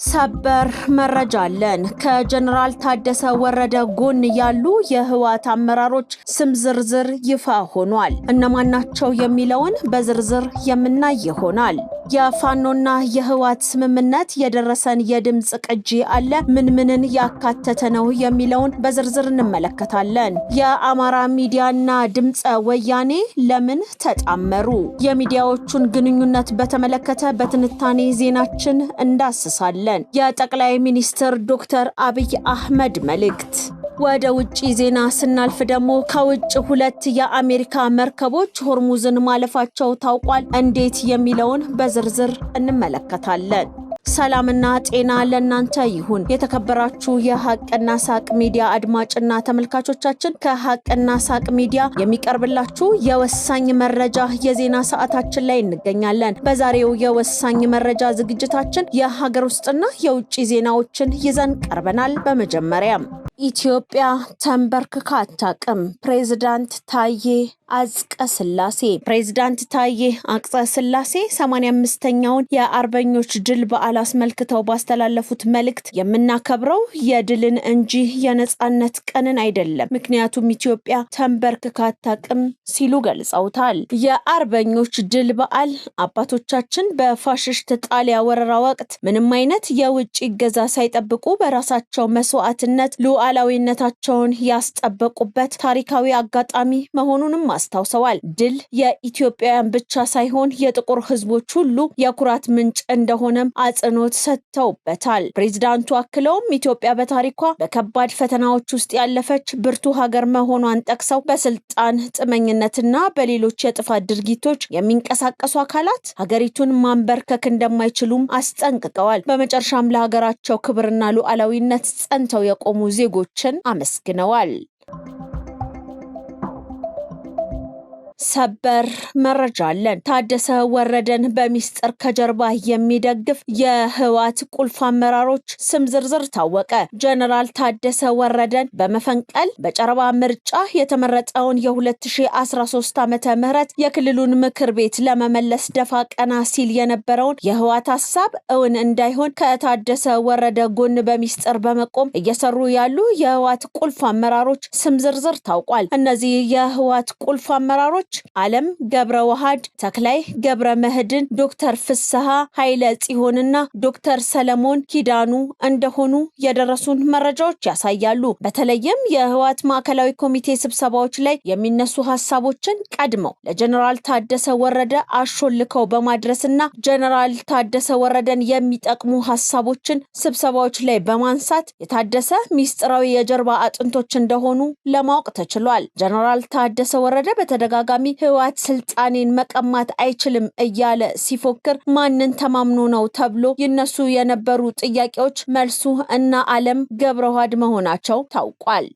ሰበር መረጃ አለን። ከጀነራል ታደሰ ወረደ ጎን ያሉ የህወሓት አመራሮች ስም ዝርዝር ይፋ ሆኗል። እነማን ናቸው የሚለውን በዝርዝር የምናይ ይሆናል። የፋኖና የህወሓት ስምምነት የደረሰን የድምጽ ቅጂ አለ። ምንን ያካተተ ነው የሚለውን በዝርዝር እንመለከታለን። የአማራ ሚዲያና ድምጸ ወያኔ ለምን ተጣመሩ? የሚዲያዎቹን ግንኙነት በተመለከተ በትንታኔ ዜናችን እንዳስሳለን። የጠቅላይ ሚኒስትር ዶክተር አብይ አህመድ መልእክት። ወደ ውጪ ዜና ስናልፍ ደግሞ ከውጭ ሁለት የአሜሪካ መርከቦች ሆርሙዝን ማለፋቸው ታውቋል። እንዴት የሚለውን በዝርዝር እንመለከታለን። ሰላምና ጤና ለእናንተ ይሁን። የተከበራችሁ የሐቅና ሳቅ ሚዲያ አድማጭና ተመልካቾቻችን፣ ከሐቅና ሳቅ ሚዲያ የሚቀርብላችሁ የወሳኝ መረጃ የዜና ሰዓታችን ላይ እንገኛለን። በዛሬው የወሳኝ መረጃ ዝግጅታችን የሀገር ውስጥና የውጭ ዜናዎችን ይዘን ቀርበናል። በመጀመሪያም ኢትዮጵያ ተንበርክካ አታውቅም። ፕሬዝዳንት ታዬ አጽቀሥላሴ ፕሬዝዳንት ታዬ አጽቀሥላሴ 85ኛውን የአርበኞች ድል በዓል አስመልክተው ባስተላለፉት መልእክት የምናከብረው የድልን እንጂ የነጻነት ቀንን አይደለም፣ ምክንያቱም ኢትዮጵያ ተንበርክካ አታውቅም ሲሉ ገልጸውታል። የአርበኞች ድል በዓል አባቶቻችን በፋሽስት ጣሊያ ወረራ ወቅት ምንም አይነት የውጭ እገዛ ሳይጠብቁ በራሳቸው መስዋዕትነት ሉዓላዊነታቸውን ያስጠበቁበት ታሪካዊ አጋጣሚ መሆኑንም አስታውሰዋል። ድል የኢትዮጵያውያን ብቻ ሳይሆን የጥቁር ሕዝቦች ሁሉ የኩራት ምንጭ እንደሆነም አጽንኦት ሰጥተውበታል። ፕሬዝዳንቱ አክለውም ኢትዮጵያ በታሪኳ በከባድ ፈተናዎች ውስጥ ያለፈች ብርቱ ሀገር መሆኗን ጠቅሰው በስልጣን ጥመኝነትና በሌሎች የጥፋት ድርጊቶች የሚንቀሳቀሱ አካላት ሀገሪቱን ማንበርከክ እንደማይችሉም አስጠንቅቀዋል። በመጨረሻም ለሀገራቸው ክብርና ሉዓላዊነት ጸንተው የቆሙ ዜጎችን አመስግነዋል። ሰበር መረጃ አለን። ታደሰ ወረደን በሚስጥር ከጀርባ የሚደግፍ የህወሓት ቁልፍ አመራሮች ስም ዝርዝር ታወቀ። ጀነራል ታደሰ ወረደን በመፈንቀል በጨረባ ምርጫ የተመረጠውን የ2013 ዓመተ ምህረት የክልሉን ምክር ቤት ለመመለስ ደፋ ቀና ሲል የነበረውን የህወሓት ሐሳብ እውን እንዳይሆን ከታደሰ ወረደ ጎን በሚስጥር በመቆም እየሰሩ ያሉ የህወሓት ቁልፍ አመራሮች ስም ዝርዝር ታውቋል። እነዚህ የህወሓት ቁልፍ አመራሮች ዓለም ገብረ ዋህድ፣ ተክላይ ገብረ መህድን፣ ዶክተር ፍስሐ ኃይለ ጽዮንና ዶክተር ሰለሞን ኪዳኑ እንደሆኑ የደረሱን መረጃዎች ያሳያሉ። በተለይም የህወሓት ማዕከላዊ ኮሚቴ ስብሰባዎች ላይ የሚነሱ ሐሳቦችን ቀድመው ለጀነራል ታደሰ ወረደ አሾልከው በማድረስና ጀነራል ታደሰ ወረደን የሚጠቅሙ ሐሳቦችን ስብሰባዎች ላይ በማንሳት የታደሰ ሚስጥራዊ የጀርባ አጥንቶች እንደሆኑ ለማወቅ ተችሏል። ጀነራል ታደሰ ወረደ በተደጋጋሚ ህወሓት ስልጣኔን መቀማት አይችልም እያለ ሲፎክር ማንን ተማምኖ ነው ተብሎ ይነሱ የነበሩ ጥያቄዎች መልሱ እና ዓለም ገብረ ዋህድ መሆናቸው ታውቋል።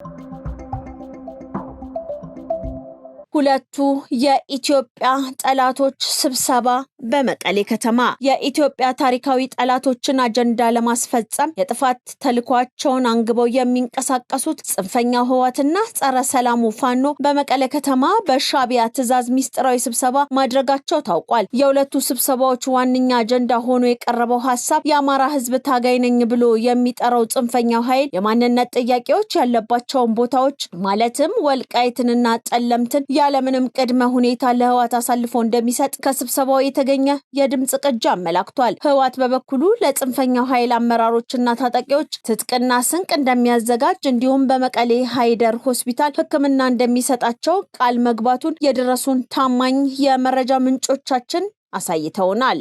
ሁለቱ የኢትዮጵያ ጠላቶች ስብሰባ በመቀሌ ከተማ። የኢትዮጵያ ታሪካዊ ጠላቶችን አጀንዳ ለማስፈጸም የጥፋት ተልኳቸውን አንግበው የሚንቀሳቀሱት ጽንፈኛው ህወሓትና ጸረ ሰላሙ ፋኖ በመቀሌ ከተማ በሻዕቢያ ትዕዛዝ ሚስጥራዊ ስብሰባ ማድረጋቸው ታውቋል። የሁለቱ ስብሰባዎች ዋነኛ አጀንዳ ሆኖ የቀረበው ሐሳብ የአማራ ህዝብ ታጋይ ነኝ ብሎ የሚጠራው ጽንፈኛው ኃይል የማንነት ጥያቄዎች ያለባቸውን ቦታዎች ማለትም ወልቃይትንና ጠለምትን ያለምንም ቅድመ ሁኔታ ለህወሓት አሳልፎ እንደሚሰጥ ከስብሰባው የተገኘ የድምጽ ቅጂ አመላክቷል። ህወሓት በበኩሉ ለጽንፈኛው ኃይል አመራሮችና ታጣቂዎች ትጥቅና ስንቅ እንደሚያዘጋጅ እንዲሁም በመቀሌ ሃይደር ሆስፒታል ሕክምና እንደሚሰጣቸው ቃል መግባቱን የደረሱን ታማኝ የመረጃ ምንጮቻችን አሳይተውናል።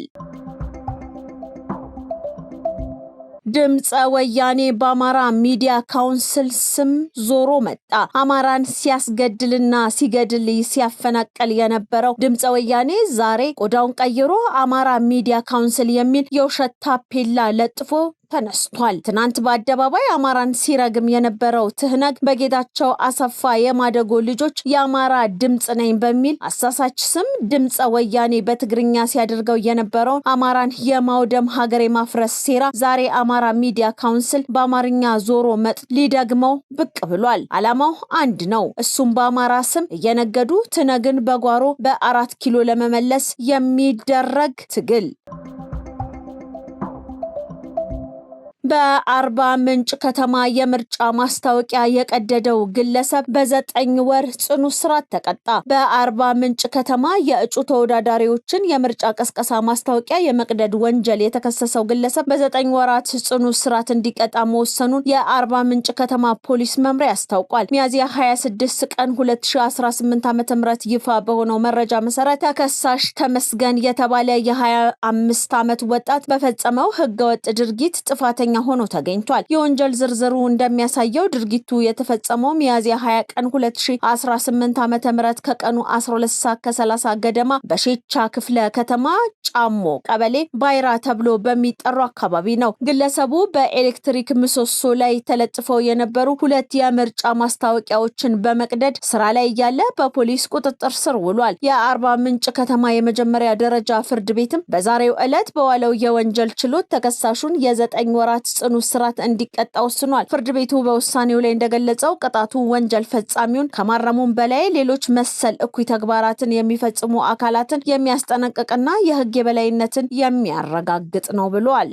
ድምጸ ወያኔ በአማራ ሚዲያ ካውንስል ስም ዞሮ መጣ። አማራን ሲያስገድልና ሲገድል ሲያፈናቀል የነበረው ድምጸ ወያኔ ዛሬ ቆዳውን ቀይሮ አማራ ሚዲያ ካውንስል የሚል የውሸት ታፔላ ለጥፎ ተነስቷል። ትናንት በአደባባይ አማራን ሲረግም የነበረው ትህነግ በጌታቸው አሰፋ የማደጎ ልጆች የአማራ ድምጽ ነኝ በሚል አሳሳች ስም ድምጸ ወያኔ በትግርኛ ሲያደርገው የነበረውን አማራን የማውደም ሀገር የማፍረስ ሴራ ዛሬ አማራ ሚዲያ ካውንስል በአማርኛ ዞሮ መጥ ሊደግመው ብቅ ብሏል። ዓላማው አንድ ነው። እሱም በአማራ ስም እየነገዱ ትህነግን በጓሮ በ4 ኪሎ ለመመለስ የሚደረግ ትግል። በአርባ ምንጭ ከተማ የምርጫ ማስታወቂያ የቀደደው ግለሰብ በ9 ወር ጽኑ እስራት ተቀጣ። በአርባ ምንጭ ከተማ የእጩ ተወዳዳሪዎችን የምርጫ ቀስቀሳ ማስታወቂያ የመቅደድ ወንጀል የተከሰሰው ግለሰብ በ9 ወራት ጽኑ እስራት እንዲቀጣ መወሰኑን የአርባ ምንጭ ከተማ ፖሊስ መምሪያ አስታውቋል። ሚያዝያ 26 ቀን 2018 ዓ.ም ይፋ በሆነው መረጃ መሰረት ተከሳሽ ተመስገን የተባለ የ25 ዓመት ወጣት በፈጸመው ህገወጥ ድርጊት ጥፋተኛ ሆኖ ተገኝቷል። የወንጀል ዝርዝሩ እንደሚያሳየው ድርጊቱ የተፈጸመው ሚያዝያ 20 ቀን 2018 ዓ.ም ከቀኑ 12:30 ገደማ በሼቻ ክፍለ ከተማ ጫሞ ቀበሌ ባይራ ተብሎ በሚጠራው አካባቢ ነው። ግለሰቡ በኤሌክትሪክ ምሰሶ ላይ ተለጥፈው የነበሩ 2 የምርጫ ማስታወቂያዎችን በመቅደድ ስራ ላይ ያለ በፖሊስ ቁጥጥር ስር ውሏል። የአርባ ምንጭ ከተማ የመጀመሪያ ደረጃ ፍርድ ቤትም በዛሬው ዕለት በዋለው የወንጀል ችሎት ተከሳሹን የ9 ወራት ጽኑ እስራት እንዲቀጣ ወስኗል። ፍርድ ቤቱ በውሳኔው ላይ እንደገለጸው ቅጣቱ ወንጀል ፈጻሚውን ከማረሙም በላይ ሌሎች መሰል እኩይ ተግባራትን የሚፈጽሙ አካላትን የሚያስጠነቅቅና የህግ የበላይነትን የሚያረጋግጥ ነው ብሏል።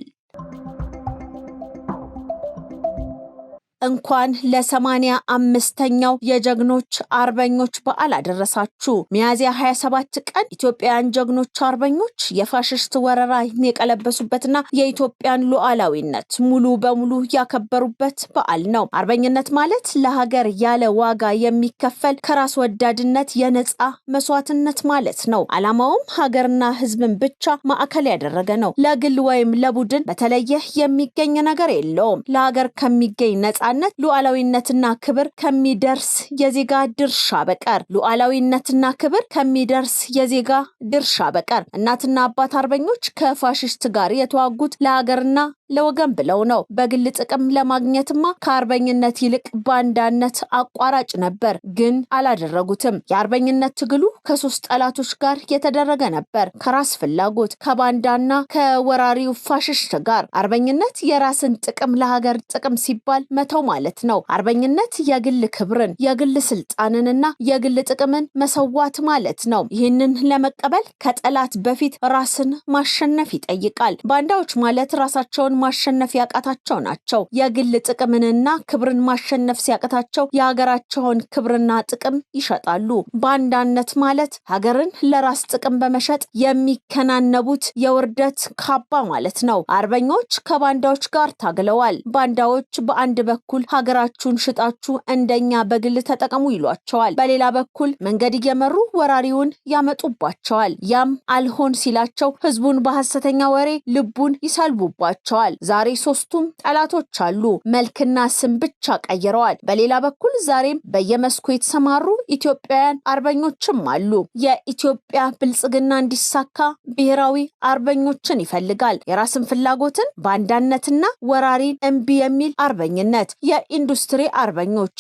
እንኳን ለ85ኛው የጀግኖች አርበኞች በዓል አደረሳችሁ። ሚያዝያ 27 ቀን ኢትዮጵያውያን ጀግኖች አርበኞች የፋሽስት ወረራ የቀለበሱበትና የኢትዮጵያን ሉዓላዊነት ሙሉ በሙሉ ያከበሩበት በዓል ነው። አርበኝነት ማለት ለሀገር ያለ ዋጋ የሚከፈል ከራስ ወዳድነት የነጻ መስዋዕትነት ማለት ነው። ዓላማውም ሀገርና ህዝብን ብቻ ማዕከል ያደረገ ነው። ለግል ወይም ለቡድን በተለየ የሚገኝ ነገር የለውም። ለሀገር ከሚገኝ ነጻ ሉዓላዊነትና ክብር ከሚደርስ የዜጋ ድርሻ በቀር ሉዓላዊነትና ክብር ከሚደርስ የዜጋ ድርሻ በቀር እናትና አባት አርበኞች ከፋሽስት ጋር የተዋጉት ለሀገርና ለወገን ብለው ነው። በግል ጥቅም ለማግኘትማ ከአርበኝነት ይልቅ ባንዳነት አቋራጭ ነበር፣ ግን አላደረጉትም። የአርበኝነት ትግሉ ከ3 ጠላቶች ጋር የተደረገ ነበር፣ ከራስ ፍላጎት፣ ከባንዳና ከወራሪው ፋሽስት ጋር። አርበኝነት የራስን ጥቅም ለሀገር ጥቅም ሲባል መተው ማለት ነው። አርበኝነት የግል ክብርን፣ የግል ስልጣንንና የግል ጥቅምን መሰዋት ማለት ነው። ይህንን ለመቀበል ከጠላት በፊት ራስን ማሸነፍ ይጠይቃል። ባንዳዎች ማለት ራሳቸውን ማሸነፍ ያቃታቸው ናቸው። የግል ጥቅምንና ክብርን ማሸነፍ ሲያቃታቸው የሀገራቸውን ክብርና ጥቅም ይሸጣሉ። ባንዳነት ማለት ሀገርን ለራስ ጥቅም በመሸጥ የሚከናነቡት የውርደት ካባ ማለት ነው። አርበኞች ከባንዳዎች ጋር ታግለዋል። ባንዳዎች በአንድ በኩል ሀገራችሁን ሽጣችሁ እንደኛ በግል ተጠቀሙ ይሏቸዋል። በሌላ በኩል መንገድ እየመሩ ወራሪውን ያመጡባቸዋል። ያም አልሆን ሲላቸው ህዝቡን በሐሰተኛ ወሬ ልቡን ይሰልቡባቸዋል። ዛሬ 3ቱም ጠላቶች አሉ። መልክና ስም ብቻ ቀይረዋል። በሌላ በኩል ዛሬም በየመስኩ የተሰማሩ ኢትዮጵያውያን አርበኞችም አሉ። የኢትዮጵያ ብልጽግና እንዲሳካ ብሔራዊ አርበኞችን ይፈልጋል። የራስን ፍላጎትን ባንዳነትና ወራሪን እምቢ የሚል አርበኝነት፣ የኢንዱስትሪ አርበኞች፣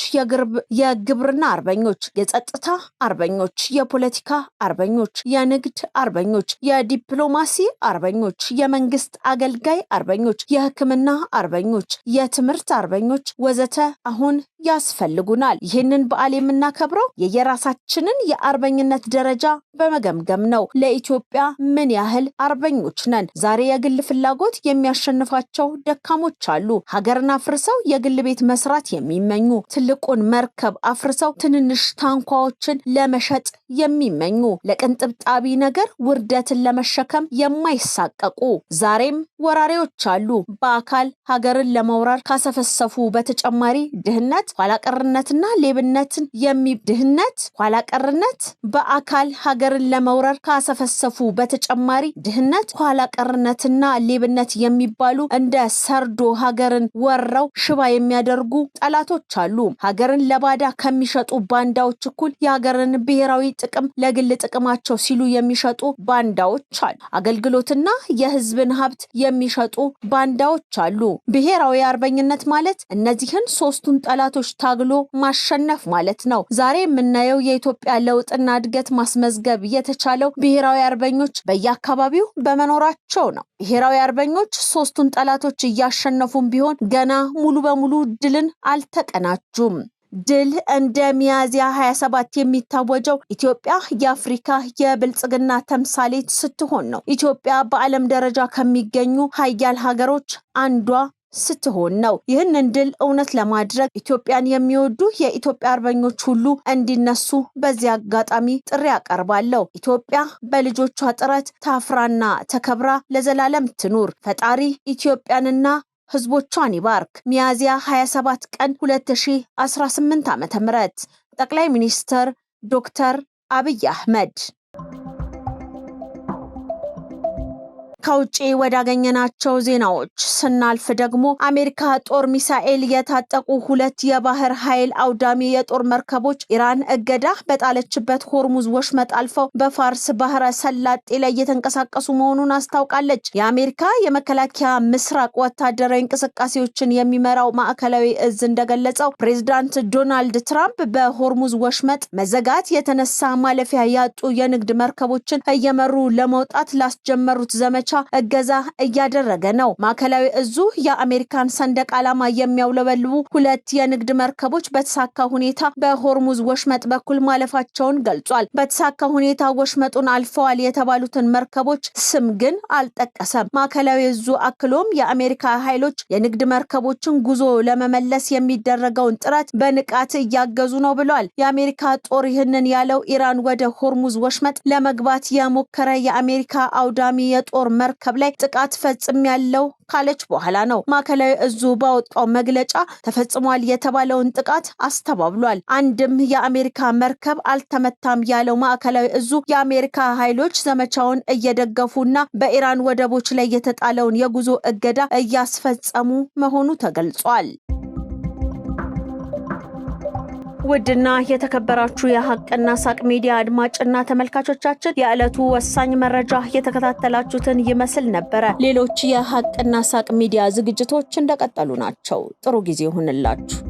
የግብርና አርበኞች፣ የጸጥታ አርበኞች፣ የፖለቲካ አርበኞች፣ የንግድ አርበኞች፣ የዲፕሎማሲ አርበኞች፣ የመንግስት አገልጋይ አርበኞች፣ የሕክምና አርበኞች፣ የትምህርት አርበኞች ወዘተ አሁን ያስፈልጉናል። ይህንን በዓል የምናከብረው የየራሳችንን የአርበኝነት ደረጃ በመገምገም ነው። ለኢትዮጵያ ምን ያህል አርበኞች ነን? ዛሬ የግል ፍላጎት የሚያሸንፋቸው ደካሞች አሉ። ሀገርን አፍርሰው የግል ቤት መስራት የሚመኙ፣ ትልቁን መርከብ አፍርሰው ትንንሽ ታንኳዎችን ለመሸጥ የሚመኙ፣ ለቅንጥብጣቢ ነገር ውርደትን ለመሸከም የማይሳቀቁ ዛሬም ወራሪዎች አሉ። በአካል ሀገርን ለመውረር ካሰፈሰፉ በተጨማሪ ድህነት፣ ኋላቀርነትና ሌብነትን ድህነት፣ ኋላቀርነት በአካል ሀገርን ለመውረር ካሰፈሰፉ በተጨማሪ ድህነት፣ ኋላቀርነትና ሌብነት የሚባሉ እንደ ሰርዶ ሀገርን ወረው ሽባ የሚያደርጉ ጠላቶች አሉ። ሀገርን ለባዳ ከሚሸጡ ባንዳዎች እኩል የሀገርን ብሔራዊ ጥቅም ለግል ጥቅማቸው ሲሉ የሚሸጡ ባንዳዎች አሉ። አገልግሎትና የህዝብን ሀብት የሚሸጡ ባንዳዎች አሉ። ብሔራዊ አርበኝነት ማለት እነዚህን 3ቱን ጠላቶች ታግሎ ማሸነፍ ማለት ነው። ዛሬ የምናየው የኢትዮጵያ ለውጥና እድገት ማስመዝገብ የተቻለው ብሔራዊ አርበኞች በየአካባቢው በመኖራቸው ነው። ብሔራዊ አርበኞች 3ቱን ጠላቶች እያሸነፉም ቢሆን ገና ሙሉ በሙሉ ድልን አልተቀናጁም። ድል እንደ ሚያዝያ 27 የሚታወጀው ኢትዮጵያ የአፍሪካ የብልጽግና ተምሳሌት ስትሆን ነው። ኢትዮጵያ በዓለም ደረጃ ከሚገኙ ሀያል ሀገሮች አንዷ ስትሆን ነው። ይህንን ድል እውነት ለማድረግ ኢትዮጵያን የሚወዱ የኢትዮጵያ አርበኞች ሁሉ እንዲነሱ በዚህ አጋጣሚ ጥሪ አቀርባለሁ። ኢትዮጵያ በልጆቿ ጥረት ታፍራና ተከብራ ለዘላለም ትኑር። ፈጣሪ ኢትዮጵያንና ህዝቦቿን ይባርክ። ሚያዝያ 27 ቀን 2018 ዓ.ም ጠቅላይ ሚኒስትር ዶክተር አብይ አህመድ። ከውጪ ወዳገኘናቸው ዜናዎች ስናልፍ ደግሞ አሜሪካ ጦር ሚሳኤል የታጠቁ 2 የባህር ኃይል አውዳሚ የጦር መርከቦች ኢራን እገዳ በጣለችበት ሆርሙዝ ወሽመጥ አልፈው በፋርስ ባህረ ሰላጤ ላይ እየተንቀሳቀሱ መሆኑን አስታውቃለች። የአሜሪካ የመከላከያ ምስራቅ ወታደራዊ እንቅስቃሴዎችን የሚመራው ማዕከላዊ እዝ እንደገለጸው ፕሬዝዳንት ዶናልድ ትራምፕ በሆርሙዝ ወሽመጥ መዘጋት የተነሳ ማለፊያ ያጡ የንግድ መርከቦችን እየመሩ ለመውጣት ላስጀመሩት ዘመቻ እገዛ እያደረገ ነው። ማዕከላዊ እዙ የአሜሪካን ሰንደቅ ዓላማ የሚያውለበልቡ 2 የንግድ መርከቦች በተሳካ ሁኔታ በሆርሙዝ ወሽመጥ በኩል ማለፋቸውን ገልጿል። በተሳካ ሁኔታ ወሽመጡን አልፈዋል የተባሉትን መርከቦች ስም ግን አልጠቀሰም። ማዕከላዊ እዙ አክሎም የአሜሪካ ኃይሎች የንግድ መርከቦችን ጉዞ ለመመለስ የሚደረገውን ጥረት በንቃት እያገዙ ነው ብሏል። የአሜሪካ ጦር ይህንን ያለው ኢራን ወደ ሆርሙዝ ወሽመጥ ለመግባት የሞከረ የአሜሪካ አውዳሚ የጦር መርከብ ላይ ጥቃት ፈጽሜያለሁ ካለች በኋላ ነው። ማዕከላዊ እዙ ባወጣው መግለጫ ተፈጽሟል የተባለውን ጥቃት አስተባብሏል። አንድም የአሜሪካ መርከብ አልተመታም ያለው ማዕከላዊ እዙ የአሜሪካ ኃይሎች ዘመቻውን እየደገፉና በኢራን ወደቦች ላይ የተጣለውን የጉዞ እገዳ እያስፈጸሙ መሆኑ ተገልጿል። ውድና የተከበራችሁ የሐቅና ሳቅ ሚዲያ አድማጭና ተመልካቾቻችን የዕለቱ ወሳኝ መረጃ የተከታተላችሁትን ይመስል ነበረ። ሌሎች የሐቅና ሳቅ ሚዲያ ዝግጅቶች እንደቀጠሉ ናቸው። ጥሩ ጊዜ ይሁንላችሁ።